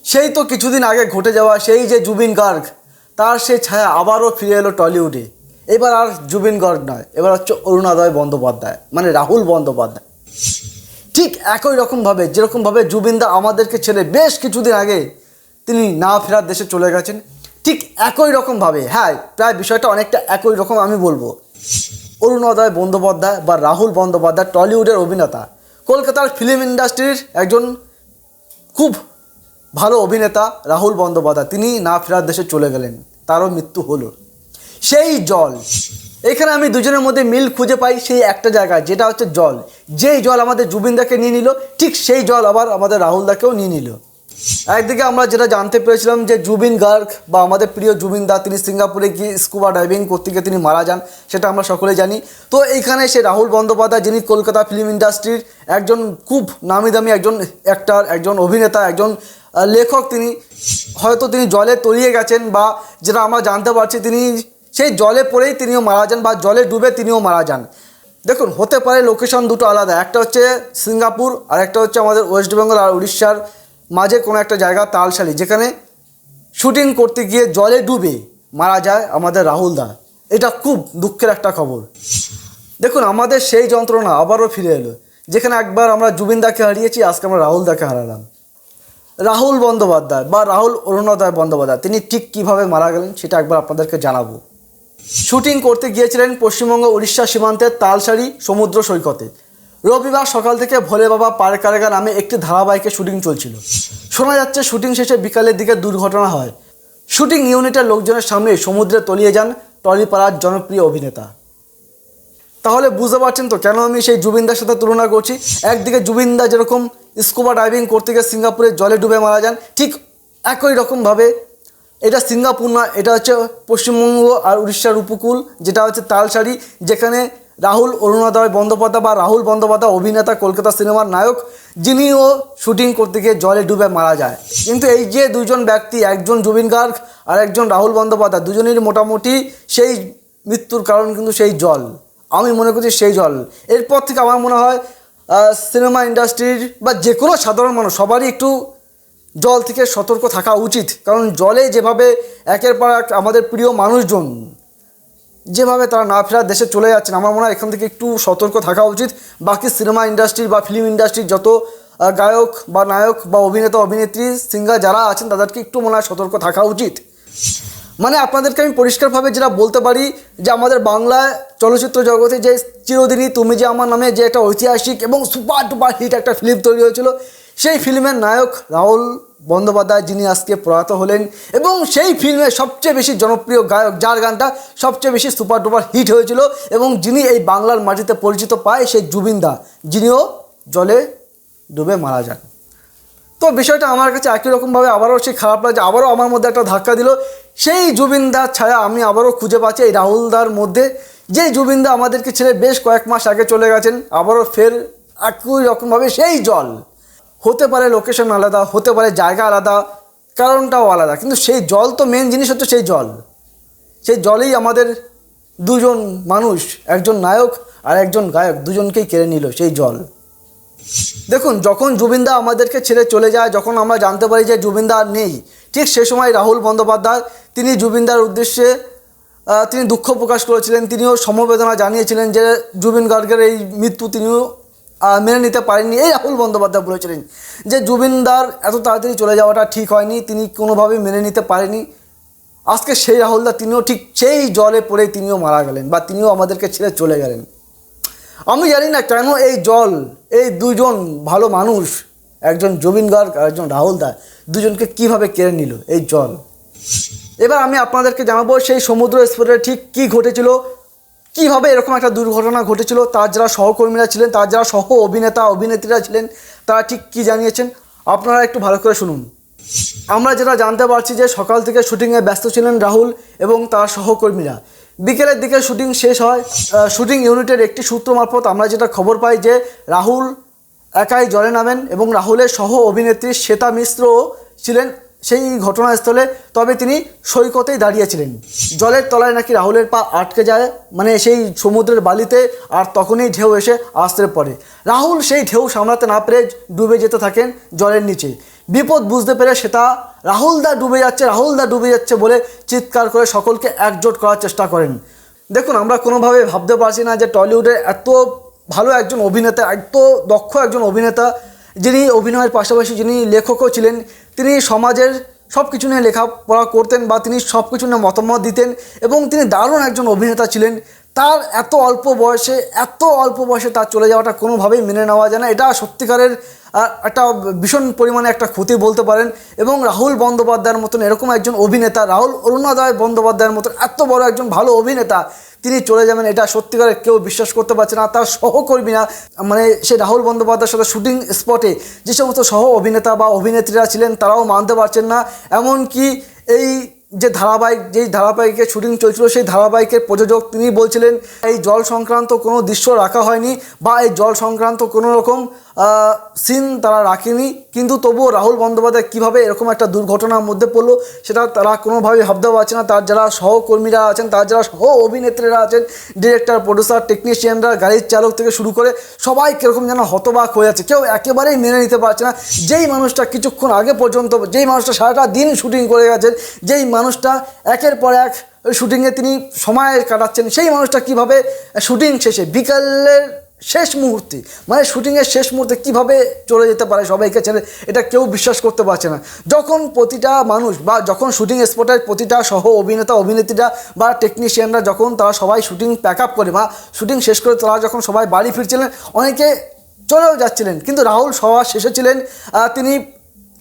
সেই তো কিছুদিন আগে ঘটে যাওয়া সেই যে জুবিন গার্গ, তার সেই ছায়া আবারও ফিরে এলো টলিউডে। এবার আর জুবিন গার্গ নয়, এবার হচ্ছে অরুণোদয় বন্দ্যোপাধ্যায়, মানে রাহুল বন্দ্যোপাধ্যায়। ঠিক একই রকমভাবে যেরকমভাবে জুবিনদা আমাদেরকে ছেড়ে বেশ কিছুদিন আগে তিনি না ফেরার দেশে চলে গেছেন, ঠিক একই রকমভাবে, হ্যাঁ প্রায় বিষয়টা অনেকটা একই রকম আমি বলবো, অরুণোদয় বন্দ্যোপাধ্যায় বা রাহুল বন্দ্যোপাধ্যায় টলিউডের অভিনেতা, কলকাতার ফিল্ম ইন্ডাস্ট্রির একজন খুব ভালো অভিনেতা রাহুল বন্দ্যোপাধ্যায়, তিনি না ফেরার দেশে চলে গেলেন, তারও মৃত্যু হলো। সেই জল, এখানে আমি দুজনের মধ্যে মিল খুঁজে পাই সেই একটা জায়গায়, যেটা হচ্ছে জল। যেই জল আমাদের জুবিনদাকে নিয়ে নিল, ঠিক সেই জল আবার আমাদের রাহুলদাকেও নিয়ে নিল। একদিকে আমরা যেটা জানতে পেরেছিলাম যে জুবিন গার্গ বা আমাদের প্রিয় জুবিনদা, তিনি সিঙ্গাপুরে গিয়ে স্কুবা ডাইভিং করতে গিয়ে তিনি মারা যান, সেটা আমরা সকলে জানি। তো এইখানে সে রাহুল বন্দ্যোপাধ্যায়, যিনি কলকাতা ফিল্ম ইন্ডাস্ট্রির একজন খুব নামি দামি একজন অ্যাক্টর, একজন অভিনেতা, একজন লেখক, তিনি জলে তলিয়ে গেছেন, বা যেটা আমরা জানতে পারছি তিনি সেই জলে পড়েই তিনিও মারা যান বা জলে ডুবে তিনিও মারা যান। দেখুন, হতে পারে লোকেশন দুটো আলাদা, একটা হচ্ছে সিঙ্গাপুর আর একটা হচ্ছে আমাদের ওয়েস্ট বেঙ্গল আর উড়িষ্যার মাঝে কোনো একটা জায়গা তালশালি, যেখানে শুটিং করতে গিয়ে জলে ডুবে মারা যায় আমাদের রাহুলদা। এটা খুব দুঃখের একটা খবর। দেখুন, আমাদের সেই যন্ত্রণা আবারও ফিরে এলো, যেখানে একবার আমরা জুবিনদাকে হারিয়েছি, আজকে আমরা রাহুলদাকে হারালাম। রাহুল বন্দ্যোপাধ্যায় বা রাহুল অরুণোদয় বন্দ্যোপাধ্যায় তিনি ঠিক কীভাবে মারা গেলেন সেটা একবার আপনাদেরকে জানাবো। শুটিং করতে গিয়েছিলেন পশ্চিমবঙ্গ উড়িষ্যা সীমান্তের তালসারি সমুদ্র সৈকতে। রবিবার সকাল থেকে ভোলে বাবা পারকারেগা নামে একটি ধারাবাহিকে শুটিং চলছিল। শোনা যাচ্ছে শুটিং শেষে বিকালের দিকে দুর্ঘটনা হয়। শুটিং ইউনিটের লোকজনের সামনে সমুদ্রে তলিয়ে যান টলিপাড়ার জনপ্রিয় অভিনেতা। তাহলে বুঝতে পারছেন তো কেন আমি সেই জুবিনদার সাথে তুলনা করছি। একদিকে জুবিনদা যেরকম স্কুবা ডাইভিং করতে গিয়ে সিঙ্গাপুরে জলে ডুবে মারা যান, ঠিক একই রকমভাবে এটা সিঙ্গাপুর না, এটা হচ্ছে পশ্চিমবঙ্গ আর উড়িষ্যার উপকূল, যেটা হচ্ছে তালসারি, যেখানে রাহুল অরুণোদয় বন্দ্যোপাধ্যায় বা রাহুল বন্দ্যোপাধ্যায় অভিনেতা, কলকাতা সিনেমার নায়ক, যিনিও শুটিং করতে গিয়ে জলে ডুবে মারা যায়। কিন্তু এই যে দুজন ব্যক্তি, একজন জুবিন গার্গ আর একজন রাহুল বন্দ্যোপাধ্যায়, দুজনেরই মোটামুটি সেই মৃত্যুর কারণ কিন্তু সেই জল। আমি মনে করছি সেই জল। এরপর থেকে আমার মনে হয় সিনেমা ইন্ডাস্ট্রির বা যে কোনো সাধারণ মানুষ সবারই একটু জল থেকে সতর্ক থাকা উচিত। কারণ জলে যেভাবে একের পর এক আমাদের প্রিয় মানুষজন যেভাবে তারা না ফেরার দেশে চলে যাচ্ছেন, আমার মনে হয় এখান থেকে একটু সতর্ক থাকা উচিত। বাকি সিনেমা ইন্ডাস্ট্রির বা ফিল্ম ইন্ডাস্ট্রির যত গায়ক বা নায়ক বা অভিনেতা অভিনেত্রী সিঙ্গার যারা আছেন, তাদেরকে একটু মনে হয় সতর্ক থাকা উচিত। মানে আপনাদেরকে আমি পরিষ্কারভাবে যেটা বলতে পারি যে আমাদের বাংলা চলচ্চিত্র জগতে যে চিরদিনই তুমি যে আমার নামে যে একটা ঐতিহাসিক এবং সুপার ডুপার হিট একটা ফিল্ম তৈরি হয়েছিল, সেই ফিল্মের নায়ক রাহুল বন্দ্যোপাধ্যায়, যিনি আজকে প্রয়াত হলেন, এবং সেই ফিল্মের সবচেয়ে বেশি জনপ্রিয় গায়ক, যার গানটা সবচেয়ে বেশি সুপার ডুপার হিট হয়েছিল এবং যিনি এই বাংলার মাটিতে পরিচিত পায়, সেই জুবিনদা, যিনিও জলে ডুবে মারা যান। তো বিষয়টা আমার কাছে একই রকমভাবে আবারও সেই খারাপ লাগছে, আবারও আমার মধ্যে একটা ধাক্কা দিল। সেই জুবিনদার ছায়া আমি আবারও খুঁজে পাচ্ছি এই রাহুলদার মধ্যে, যে জুবিনদা আমাদেরকে ছেড়ে বেশ কয়েক মাস আগে চলে গেছেন, আবারও ফের একই রকমভাবে সেই জল। হতে পারে লোকেশন আলাদা, হতে পারে জায়গা আলাদা, কারণটাও আলাদা, কিন্তু সেই জল তো মেন জিনিস হচ্ছে সেই জল। সেই জলেই আমাদের দুজন মানুষ, একজন নায়ক আর একজন গায়ক, দুজনকেই কেড়ে নিল সেই জল। দেখুন, যখন জুবিনদা আমাদেরকে ছেড়ে চলে যায়, যখন আমরা জানতে পারি যে জুবিনদা আর নেই, ঠিক সে সময় রাহুল বন্দ্যোপাধ্যায় তিনি জুবিনদার উদ্দেশ্যে তিনি দুঃখ প্রকাশ করেছিলেন, তিনিও সমবেদনা জানিয়েছিলেন যে জুবিন গার্গের এই মৃত্যু তিনিও মেনে নিতে পারেননি। এই রাহুল বন্দ্যোপাধ্যায় বলেছিলেন যে জুবিনদার এত তাড়াতাড়ি চলে যাওয়াটা ঠিক হয়নি, তিনি কোনোভাবেই মেনে নিতে পারেনি। আজকে সেই রাহুলদা তিনিও ঠিক সেই জলে পড়েই তিনিও মারা গেলেন বা তিনিও আমাদেরকে ছেড়ে চলে গেলেন। আমি জানি না কেন এই জল, এই দুজন ভালো মানুষ, একজন জুবিন গার্গ আর একজন রাহুলদা, দুজনকে কিভাবে কেড়ে নিল এই জল। এবার আমি আপনাদেরকে জানাবো সেই সমুদ্র স্পটে ঠিক কী ঘটেছিল, কীভাবে এরকম একটা দুর্ঘটনা ঘটেছিল, তার যারা সহকর্মীরা ছিলেন, তার যারা সহ অভিনেতা অভিনেত্রীরা ছিলেন, তারা ঠিক কী জানিয়েছেন, আপনারা একটু ভালো করে শুনুন। আমরা যেটা জানতে পারছি যে সকাল থেকে শুটিংয়ে ব্যস্ত ছিলেন রাহুল এবং তার সহকর্মীরা। বিকেলের দিকে শুটিং শেষ হয়। শুটিং ইউনিটের একটি সূত্র মারফত আমরা যেটা খবর পাই যে রাহুল একাই জলে নামেন এবং রাহুলের সহ অভিনেত্রী শ্বেতা মিশ্রও ছিলেন সেই ঘটনাস্থলে, তবে তিনি সৈকতেই দাঁড়িয়েছিলেন। জলের তলায় নাকি রাহুলের পা আটকে যায়, মানে সেই সমুদ্রের বালিতে, আর তখনই ঢেউ এসে আছড়ে পড়ে। রাহুল সেই ঢেউ সামলাতে না পেরে ডুবে যেতে থাকেন জলের নিচে। বিপদ বুঝতে পেরে সেটা রাহুল দা ডুবে যাচ্ছে, রাহুল দা ডুবে যাচ্ছে বলে চিৎকার করে সকলকে একজোট করার চেষ্টা করেন। দেখুন, আমরা কোনোভাবে ভাবতে পারছি না যে টলিউডের এত ভালো একজন অভিনেতা, এত দক্ষ একজন অভিনেতা, যিনি অভিনয়ের পাশাপাশি যিনি লেখকও ছিলেন, তিনি সমাজের সব কিছু নিয়ে লেখাপড়া করতেন বা তিনি সব কিছু নিয়ে মতামত দিতেন এবং তিনি দারুণ একজন অভিনেতা ছিলেন। তার এত অল্প বয়সে তার চলে যাওয়াটা কোনোভাবেই মেনে নেওয়া যায় না। এটা সত্যিকারের একটা ভীষণ পরিমাণে একটা ক্ষতি বলতে পারেন। এবং রাহুল বন্দ্যোপাধ্যায়ের মতন এরকম একজন অভিনেতা, রাহুল অরুণোদয় বন্দ্যোপাধ্যায়ের মতন এত বড় একজন ভালো অভিনেতা তিনি চলে যাবেন, এটা সত্যিকারের কেউ বিশ্বাস করতে পারছে না। তার সহকর্মীরা, মানে সে রাহুল বন্দ্যোপাধ্যায়ের সাথে শুটিং স্পটে যে সমস্ত সহ অভিনেতা বা অভিনেত্রীরা ছিলেন তারাও মানতে পারছেন না। এমনকি এই যে যেই ধারাবাহিকের শুটিং চলছিল সেই ধারাবাহিকের প্রযোজক তিনি বলছিলেন এই জল সংক্রান্ত কোনো দৃশ্য রাখা হয়নি বা এই জল সংক্রান্ত কোনো রকম সিন তারা রাখেনি, কিন্তু তবুও রাহুল বন্দ্যোপাধ্যায় কীভাবে এরকম একটা দুর্ঘটনার মধ্যে পড়লো সেটা তারা কোনোভাবেই ভাবতে পারছে না। তার যারা সহকর্মীরা আছেন, তার যারা সহ অভিনেত্রীরা আছেন, ডিরেক্টর, প্রডিউসার, টেকনিশিয়ানরা, গাড়ির চালক থেকে শুরু করে সবাই কীরকম যেন হতবাক হয়ে যাচ্ছে। কেউ একেবারেই মেনে নিতে পারছে না যেই মানুষটা কিছুক্ষণ আগে পর্যন্ত, যেই মানুষটা সারাটা দিন শুটিং করে গেছেন, যেই মানুষটা একের পর এক শুটিংয়ে তিনি সময় কাটাচ্ছেন, সেই মানুষটা কীভাবে শুটিং শেষে বিকালের শেষ মুহূর্তে, মানে শুটিংয়ের শেষ মুহূর্তে কীভাবে চলে যেতে পারে সবাইকে ছেড়ে, এটা কেউ বিশ্বাস করতে পারছে না। যখন প্রতিটা মানুষ বা যখন শুটিং স্পটের প্রতিটা সহ অভিনেতা অভিনেত্রীরা বা টেকনিশিয়ানরা যখন তারা সবাই শুটিং প্যাক আপ করে বা শুটিং শেষ করে তারা যখন সবাই বাড়ি ফিরছিলেন, অনেকে চলেও যাচ্ছিলেন, কিন্তু রাহুল সবার শেষে ছিলেন। তিনি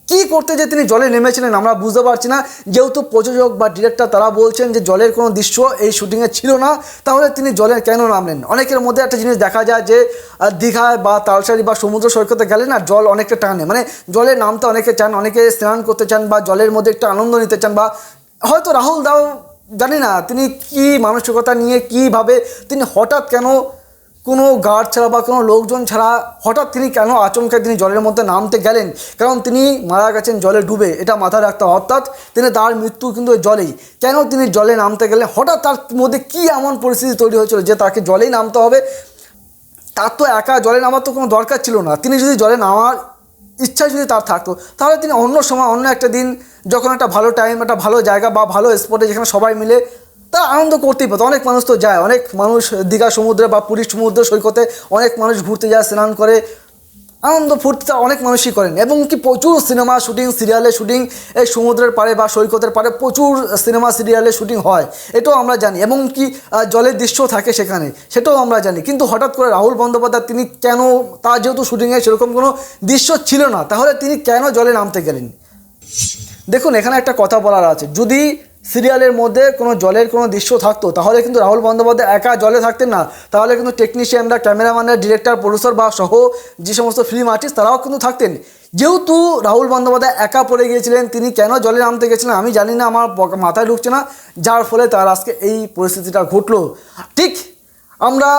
কী করতে যে তিনি জলে নেমেছিলেন আমরা বুঝতে পারছি না। যেহেতু প্রযোজক বা ডিরেক্টর তারা বলছেন যে জলের কোনো দৃশ্য এই শুটিংয়ে ছিল না, তাহলে তিনি জলে কেন নামলেন? অনেকের মধ্যে একটা জিনিস দেখা যায় যে দীঘায় বা তালসারি বা সমুদ্র সৈকতে গেলে না জল অনেকটা টানে, মানে জলে নামতে অনেকে চান, অনেকে স্নান করতে চান বা জলের মধ্যে একটু আনন্দ নিতে চান, বা হয়তো রাহুল দাও জানি না তিনি কী মানসিকতা নিয়ে কীভাবে তিনি হঠাৎ কেন কোনো গার্ড ছাড়া বা কোনো লোকজন ছাড়া হঠাৎ তিনি কেন আচমকা তিনি জলের মধ্যে নামতে গেলেন? কারণ তিনি মারা গেছেন জলে ডুবে, এটা মাথায় রাখতে হবে। অর্থাৎ তার মৃত্যু কিন্তু জলেই। কেন তিনি জলে নামতে গেলেন? হঠাৎ তার মধ্যে কী এমন পরিস্থিতি তৈরি হয়েছিল যে তাকে জলেই নামতে হবে? তার তো একা জলে নামার তো কোনো দরকার ছিল না। তিনি যদি জলে নামার ইচ্ছা যদি তার থাকতো, তাহলে তিনি অন্য সময়, অন্য একটা দিন, যখন একটা ভালো টাইম, একটা ভালো জায়গা বা ভালো স্পটে যেখানে সবাই মিলে তারা আনন্দ করতেই পারতো। অনেক মানুষ তো যায়, অনেক মানুষ দীঘা সমুদ্রে বা পুরী সমুদ্র সৈকতে অনেক মানুষ ঘুরতে যায়, স্নান করে, আনন্দ ফুর্তি অনেক মানুষই করেন। এবং কি প্রচুর সিনেমা শুটিং, সিরিয়ালের শুটিং এই সমুদ্রের পাড়ে বা সৈকতের পাড়ে প্রচুর সিনেমা সিরিয়ালের শুটিং হয়, এটাও আমরা জানি। এবং কি জলের দৃশ্য থাকে সেখানে, সেটাও আমরা জানি। কিন্তু হঠাৎ করে রাহুল বন্দ্যোপাধ্যায় তিনি কেন, তার যেহেতু শুটিংয়ে সেরকম কোনো দৃশ্য ছিল না, তাহলে তিনি কেন জলে নামতে গেলেন? দেখুন, এখানে একটা কথা বলার আছে, যদি সিরিয়ালের মধ্যে কোনো জলের কোনো দৃশ্য থাকতো তাহলে কিন্তু রাহুল বন্দ্যোপাধ্যায় একা জলে থাকতেন না, তাহলে কিন্তু টেকনিশিয়ানরা, ক্যামেরাম্যানরা, ডিরেক্টর, প্রডিউসার বা সহ যে সমস্ত ফিল্ম আর্টিস্ট তারাও কিন্তু থাকতেন। যেহেতু রাহুল বন্দ্যোপাধ্যায় একা পড়ে গিয়েছিলেন, তিনি কেন জলে নামতে গেছিলেন আমি জানি না, আমার মাথায় ঢুকছে না, যার ফলে তার আজকে এই পরিস্থিতিটা ঘটলো। ঠিক আমরা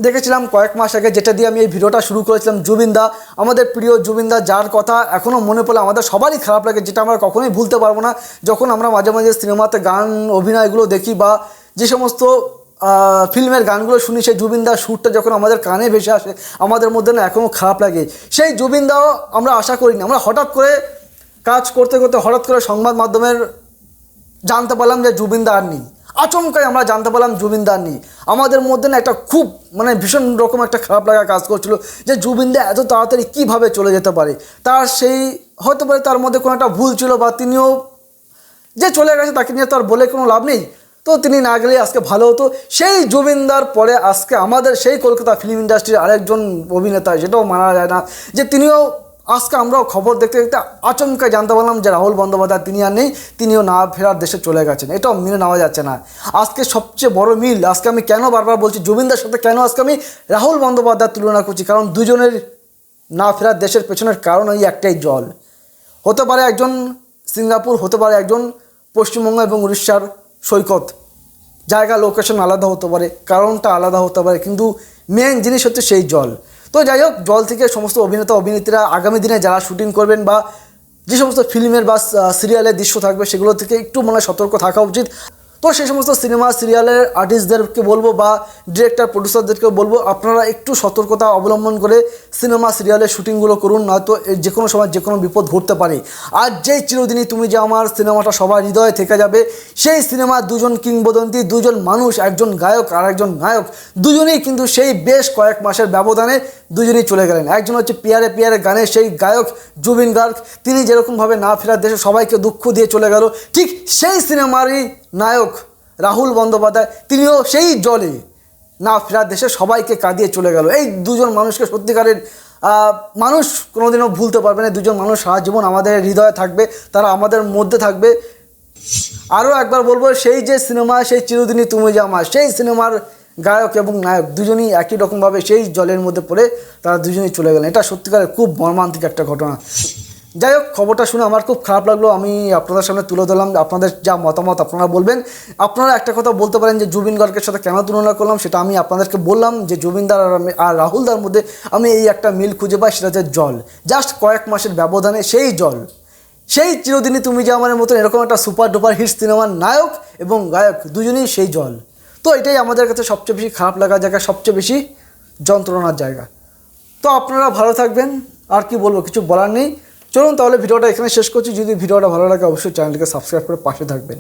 দেখেছিলাম কয়েক মাস আগে, যেটা দিয়ে আমি এই ভিডিওটা শুরু করেছিলাম, জুবিনদা, আমাদের প্রিয় জুবিনদা, যার কথা এখনও মনে পড়লে আমাদের সবারই খারাপ লাগে, যেটা আমরা কখনোই ভুলতে পারবো না। যখন আমরা মাঝে মাঝে সিনেমাতে গান অভিনয়গুলো দেখি বা যে সমস্ত ফিল্মের গানগুলো শুনি, সেই জুবিনদার সুরটা যখন আমাদের কানে ভেসে আসে, আমাদের মধ্যে না এখনও খারাপ লাগে। সেই জুবিনদাও আমরা আশা করিনি, আমরা হঠাৎ করে কাজ করতে করতে হঠাৎ করে সংবাদ মাধ্যমের জানতে পারলাম যে জুবিনদা আর নেই। আচমকাই আমরা জানতে পারলাম জুবিনদার নেই। আমাদের মধ্যে না একটা খুব, মানে ভীষণ রকম একটা খারাপ লাগা কাজ করছিল যে জুবিনদা এত তাড়াতাড়ি কীভাবে চলে যেতে পারে। তার সেই হতে পারে তার মধ্যে কোনো একটা ভুল ছিল, বা তিনিও যে চলে গেছে তাকে নিয়ে তো আর বলে কোনো লাভ নেই, তো তিনি না গেলেই আজকে ভালো হতো। সেই জুবিনদার পরে আজকে আমাদের সেই কলকাতা ফিল্ম ইন্ডাস্ট্রির আরেকজন অভিনেতা, সেটাও মানা যায় না, যে তিনিও আজকে আমরাও খবর দেখতে দেখতে আচমকা জানতে পারলাম যে রাহুল বন্দ্যোপাধ্যায় তিনি আর নেই, তিনিও না ফেরার দেশে চলে গেছেন। এটাও মেনে নেওয়া যাচ্ছে না। আজকে সবচেয়ে বড় মিল, আজকে আমি কেন বারবার বলছি জুবিনদার সাথে কেন আজকে আমি রাহুল বন্দ্যোপাধ্যায়ের তুলনা করছি, কারণ দুজনের না ফেরার দেশের পেছনের কারণ ওই একটাই, জল। হতে পারে একজন সিঙ্গাপুর, হতে পারে একজন পশ্চিমবঙ্গ এবং উড়িষ্যার সৈকত, জায়গা লোকেশন আলাদা হতে পারে, কারণটা আলাদা হতে পারে, কিন্তু মেন জিনিস হচ্ছে সেই জল। তো যাই হোক, জল থেকে সমস্ত অভিনেতা অভিনেত্রীরা আগামী দিনে যারা শুটিং করবেন বা যে সমস্ত ফিল্মের বা সিরিয়ালের দৃশ্য থাকবে সেগুলো থেকে একটু মনে হয় সতর্ক থাকা উচিত। তো সেই সমস্ত সিনেমা সিরিয়ালের আর্টিস্টদেরকে বলবো বা ডিরেক্টর প্রডিউসারদেরকে বলবো আপনারা একটু সতর্কতা অবলম্বন করে সিনেমা সিরিয়ালের শুটিংগুলো করুন, নয়তো যে কোনো সময় যে কোনো বিপদ ঘটতে পারে। আর যেই চিরদিনই তুমি যে আমার সিনেমাটা সবার হৃদয়ে থেকে যাবে, সেই সিনেমার দুজন কিংবদন্তি, দুজন মানুষ, একজন গায়ক আর একজন নায়ক, দুজনেই কিন্তু সেই বেশ কয়েক মাসের ব্যবধানে দুজনেই চলে গেলেন। একজন হচ্ছে পিয়ারে পিয়ারে গানের সেই গায়ক জুবিন গার্গ, তিনি যেরকমভাবে না ফেরার দেশে সবাইকে দুঃখ দিয়ে চলে গেল, ঠিক সেই সিনেমারই নায়ক রাহুল বন্দ্যোপাধ্যায়, তিনিও সেই জলে না ফেরার দেশে সবাইকে কাঁদিয়ে চলে গেল। এই দুজন মানুষকে সত্যিকারের মানুষ কোনোদিনও ভুলতে পারবে না। দুজন মানুষ সারা জীবন আমাদের হৃদয়ে থাকবে, তারা আমাদের মধ্যে থাকবে। আরও একবার বলবো, সেই যে সিনেমা সেই চিরদিনই তুমি যে আমার, সেই সিনেমার গায়ক এবং নায়ক দুজনই একই রকমভাবে সেই জলের মধ্যে পড়ে তারা দুজনেই চলে গেলেন। এটা সত্যিকারের খুব মর্মান্তিক একটা ঘটনা। যাই হোক, খবরটা শুনে আমার খুব খারাপ লাগলো, আমি আপনাদের সামনে তুলে ধরলাম। আপনাদের যা মতামত আপনারা বলবেন। আপনারা একটা কথা বলতে পারেন যে জুবিন গার্গের সাথে কেন তুলনা করলাম, সেটা আমি আপনাদেরকে বললাম যে জুবিনদার আর রাহুলদার মধ্যে আমি এই একটা মিল খুঁজে পাই, সেটা হচ্ছে জল। জাস্ট কয়েক মাসের ব্যবধানে সেই জল, সেই চিরদিনই তুমি যে আমার মতন এরকম একটা সুপার ডুপার হিট সিনেমার নায়ক এবং গায়ক দুজনেই সেই জল। তো এটাই আমাদের কাছে সবচেয়ে বেশি খারাপ লাগার জায়গা, সবচেয়ে বেশি যন্ত্রণার জায়গা। তো আপনারা ভালো থাকবেন, আর কি বলবো, কিছু বলার নেই। চলুন তাহলে ভিডিওটা এখানে শেষ করছি। যদি ভিডিওটা ভালো লাগে অবশ্যই চ্যানেলটিকে সাবস্ক্রাইব করে পাশে থাকবেন।